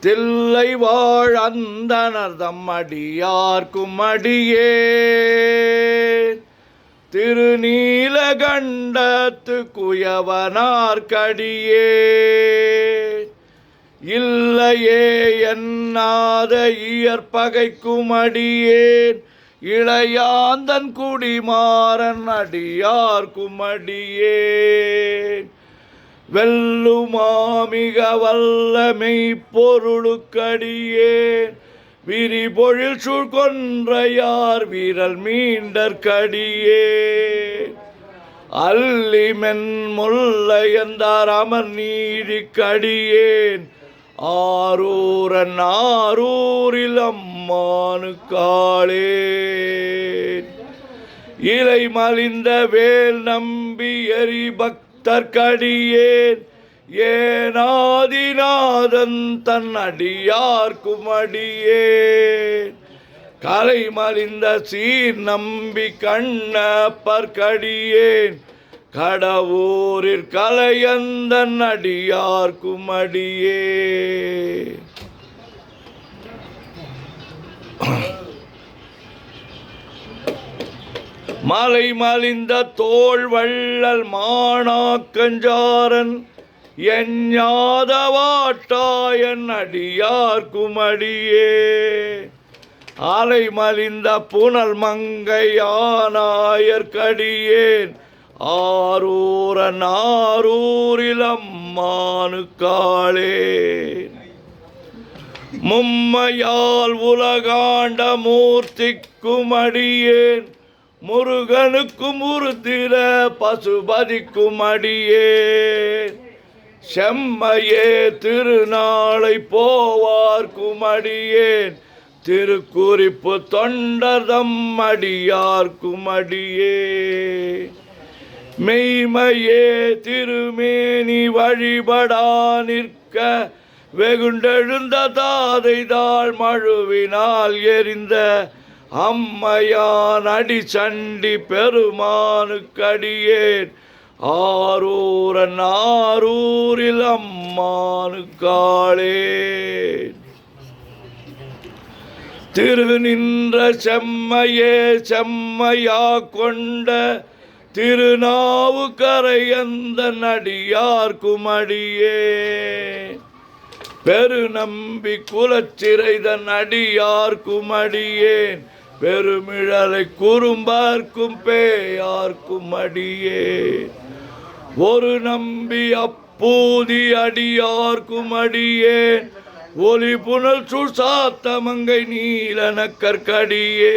தில்லை வாழ் அந்தனர் தம்மடியார்க்கும் அடியே திருநீலகண்டத்து குயவனார்க்கடியே இல்லையே என்னாத இயற்பகைக்கும் அடியேன் இளையாந்தன் குடிமாறன் அடியார்க்கும் அடியேன் வெல்லுமாமிக வல்லமை பொருளுக்கடியேன் விரிபொழில் சூழ் கொன்றையார் வீரல் மீண்டற்கடியேன் அல்லிமென் முல்லையந்தார் அமர் நீதிக்கடியேன் ஆரூரன் ஆரூரில் அம்மானுக்காளே இலை மலிந்த வேல் நம்பி எரி பக்தர்க்கடியேன் ஏனாதிநாதன் தன் அடியார்க்கும் அடியேன் கலை மலிந்த சீர் நம்பி கண்ணப்பர்க்கடியேன் கடவுரிற் கலையந்தன் அடியார்க்கும் அடியேன் மலை மலிந்த தோள் வள்ளல் மாணாக்கஞ்சாரன் எஞ்ஞாதவாட்டாயன் அடியார்க்கும் அடியே அலை மலிந்த புனல் மங்கையானாயற்கடியேன் ஆரூரன் ஆரூரில் அம்மானுக்காளே மும்மையால் உலகாண்ட மூர்த்திக்கும் அடியேன் முருகனுக்கும் உருத்திர பசுபதிக்கும் அடியேன் செம்மையே திருநாளை போவார்க்கும் அடியேன் திருக்குறிப்பு தொண்டர்தம் அடியார்க்கும் அடியே மெய்மையே திருமேனி வழிபடா நிற்க வெகுண்டெழுந்த தாதை தாழ் மழுவினால் எரிந்த அம்மையான் அடி சண்டி பெருமானுக்கடியேன் ஆரூரன் ஆரூரில் அம்மானுக்காளே திரு நின்ற செம்மையே செம்மையா கொண்ட திருநாவுக்கரையந்த நடியார்க்கும் அடியே பெரு நம்பி குலச்சிறைதன் அடியார்க்கும் அடியேன் பெருமிழலை குறும்பார்க்கும் பேயார்க்கும் அடியே ஒரு நம்பி அப்பூதி அடியார்க்கும் அடியேன் ஒலி புனல் சுசாத்தமங்கை நீலனக்கற்கடியே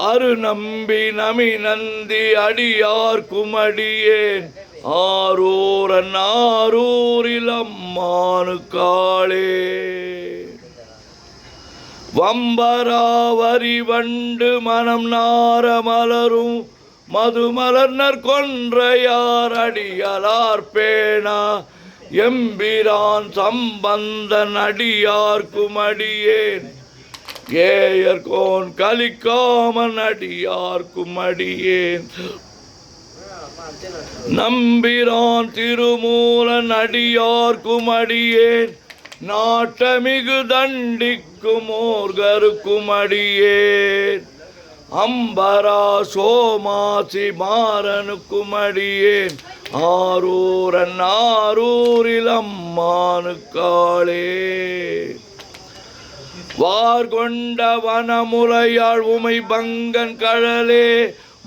அரு நம்பி நமி நந்தி அடியார்க்கும் அடியேன் ஆரூரன் ஆரூரில் அம்மானுக்காளே வம்பராவரி வண்டு மனம் நார மலரும் மதுமலர்னர் கொன்றையார் அடியலார் பேணா எம்பிரான் சம்பந்தன் அடியார்க்கும் அடியேன் ஏயர்கோன் கலிக்காமன் அடியார்க்கும் அடியேன் நம்பிரான் திருமூலன் அடியார்க்கும் அடியேன் நாட்டமிகு தண்டிக்கும் ஓர்கருக்கும் அடியேன் அம்பரா சோமாசி மாறனுக்கும் அடியேன் ஆரூரன் ஆரூரில் அம்மானுக்காளே வார்கொண்ட வனமுலையாள் உமை பங்கன் கழலே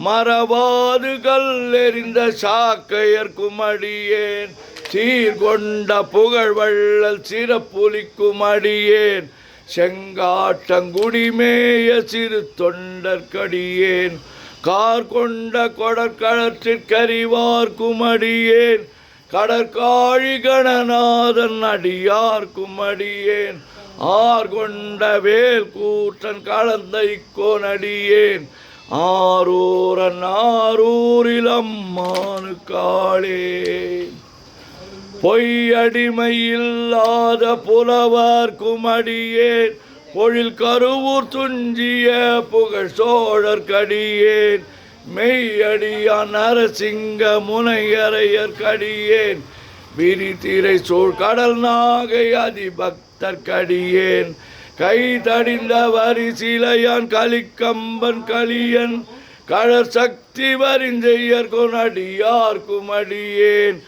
மரபாது கல்லெறிந்த சாக்கையர்க்கும் அடியேன் சீர்கொண்ட புகழ்வள்ளல் சிறப்புலிக்கும் அடியேன் செங்காட்டங்குடிமேய சிறு தொண்டற்கடியேன் கார் கொண்ட கொடற்களற்றிற்கறிவார்க்கும் அடியேன் கடற்காழி கணநாதன் அடியார்க்கும் அடியேன் ஆர்கொண்ட வேல் கூற்றன் கலந்த இக்கோன் அடியேன் ஆரூரன் ஆரூரில் அம்மானுக்காளே பொய்யடிமை இல்லாத புலவர்க்கும் அடியேன் பொழில் கருவூர் துஞ்சிய புகழ் சோழர்க்கடியேன் மெய்யடியான் நரசிங்க முனையரையர்க்கடியேன் விரித்திரை சூழ் கடல் நாகை அதிபக்தர்க்கடியேன் கை தடிந்த வரிசிலையான் கலிக்கம்பன் கலியன் கடற் சக்தி வரிஞ்செய்யர் கொனடியார்க்கும் அடியேன்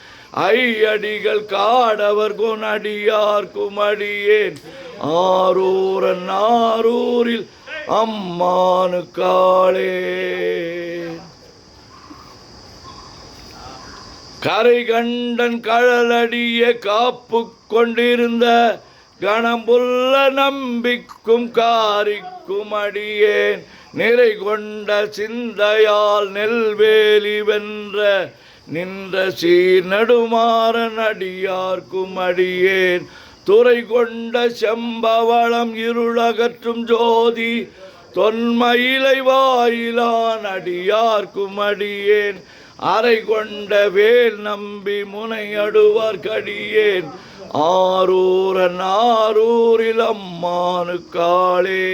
ஐயடிகள் காடவர் கொனடியார்க்கும் அடியேன் ஆரூரன் ஆரூரில் அம்மானுக்காளே. கரை கண்டன் கழலடிய காப்பு கொண்டிருந்த கணம்புள்ள நம்பிக்கும் காரிக்கும் அடியேன் நிறை கொண்ட சிந்தையால் நெல்வேலி வென்ற நின்ற சீர் நடுமாறன் அடியார்க்கும் அடியேன் துறை கொண்ட செம்பவளம் இருளகற்றும் ஜோதி தொன்மயிலை வாயிலான் அடியார்க்கும் அடியேன் அறை கொண்ட வேல் நம்பி முனை அடுவார்க்கடியேன் ஆரூரன் ஆரூரில் அம்மானுக்காளே.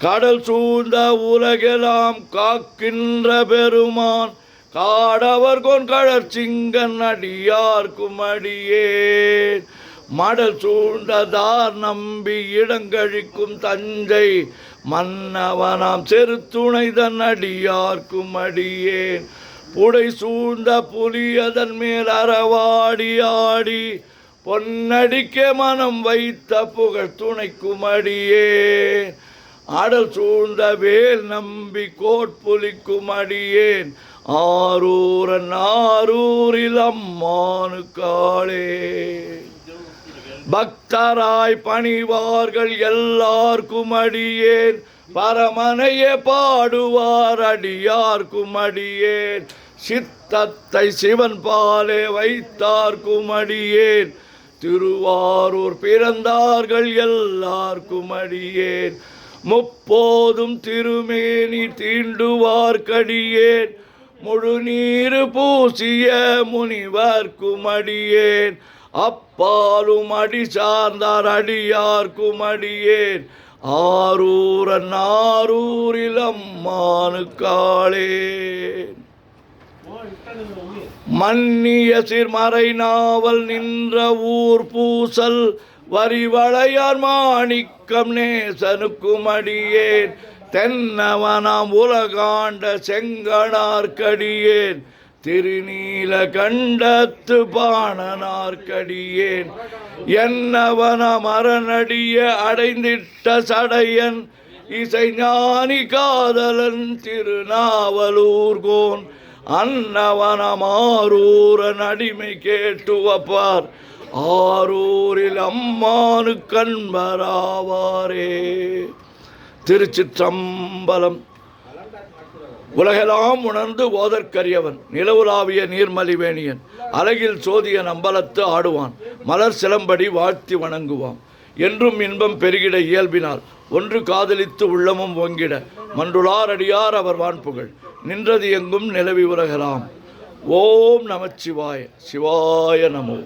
கடல் சூழ்ந்த உலகெல்லாம் காக்கின்ற பெருமான் காடவர் கொன் கடற்சிங்கன் அடியார்க்கும் அடியேன் மடல் சூழ்ந்ததார் நம்பி இடங்கழிக்கும் தஞ்சை மன்னவனாம் செருத்துணைதன் அடியார்க்கும் அடியேன் புடை சூழ்ந்த புலியதன் மேல் அறவாடி ஆடி பொன்னடிக்க மனம் வைத்த புகழ் துணைக்கும் அடியேன் அடல் சூழ்ந்த வேல் நம்பி கோட்புலிக்கும் அடியேன் ஆரூரன் ஆரூரில் அம்மானுக்காளே. பக்தராய் பணிவார்கள் எல்லார்க்கும் அடியேன் பரமனையே பாடுவார் அடியார்க்கும் அடியேன் சித்தத்தை சிவன் பாலே வைத்தார்க்கும் அடியேன் திருவாரூர் பிறந்தார்கள் எல்லார்க்கும் அடியேன் முப்போதும் திருமேனி தீண்டுவார்க்கடியேன் முழு நீரு பூசிய முனிவர்க்கும் அடியேன் அப்பாலும் அடி சார்ந்தார் அடியார்க்கும் அடியேன் ஆரூரன் ஆரூரில் அம்மானுக்காளே. மன்னிய சிறுமறை நாவல் நின்ற ஊர் பூசல் வரிவளையார் மாணிக்கம் நேசனுக்கும் அடியேன் தென்னவனாம் உலகாண்ட செங்கனார்க்கடியேன் திருநீல கண்டத்து பாணனார்க்கடியேன் என்னவனம் அரணடிய அடைந்திட்ட சடையன் இசை ஞானி காதலன் திருநாவலூர்கோன் அன்னவனம் ஆரூரன் அடிமை கேட்டுவப்பார் ஆரூரில் அம்மானு கண்பராவாரே. திருச்சிற்றம்பலம். உலகெல்லாம் உணர்ந்து ஓதற்கரியவன் நிலவுலாவிய நீர்மலிவேணியன் அழகில் சோதியன் அம்பலத்து ஆடுவான் மலர் சிலம்படி வாழ்த்தி வணங்குவான் என்றும் இன்பம் பெருகிட இயல்பினால் ஒன்று காதலித்து உள்ளமும் ஓங்கிட மன்றுளார் அடியார் அவர் வான்புகழ் நின்றது எங்கும் நிலவி உலகலாம். ஓம் நமச்சிவாய சிவாய நமோ.